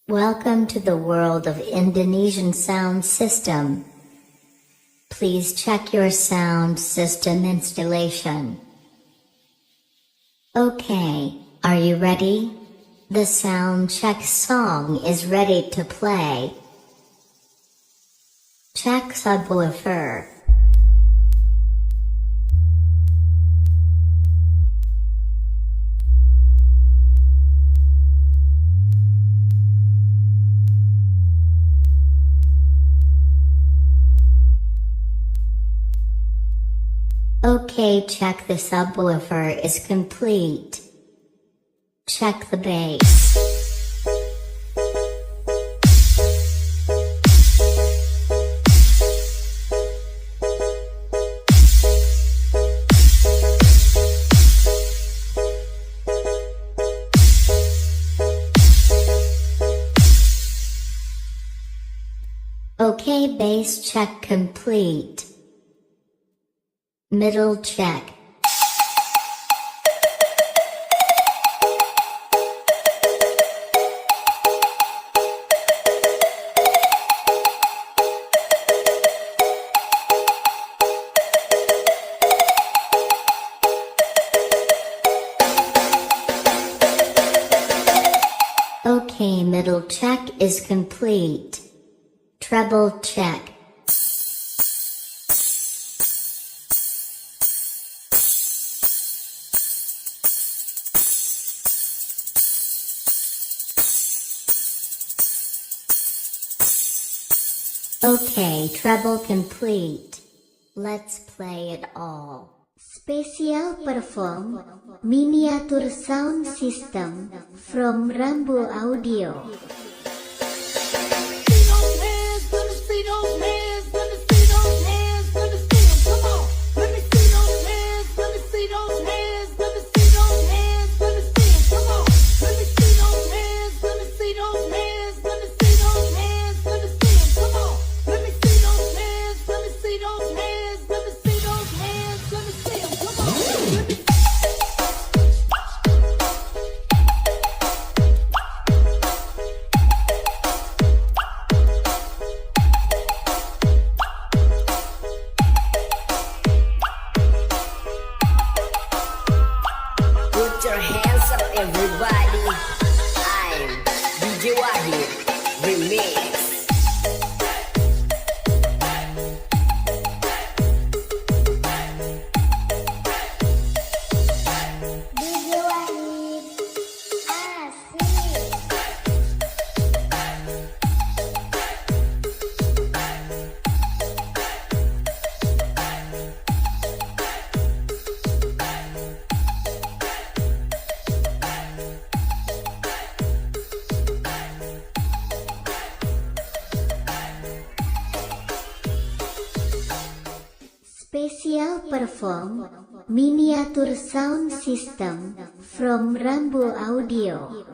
Welcome to the world of Indonesian sound system. Please check your sound system installation. Okay, are you ready? The sound check song is ready to play. Check subwoofer. Okay, check the subwoofer is complete. Check the bass. Okay, bass check complete. Middle check. Okay, middle check is complete. Treble check. Okay, treble complete. Let's play it all. Special perform miniature sound system from Rambo Audio. Put your hands up, everybody. I'm DJ Wahid Remix. DJ Wahid asik. Special perform miniature sound system from Rambo Audio.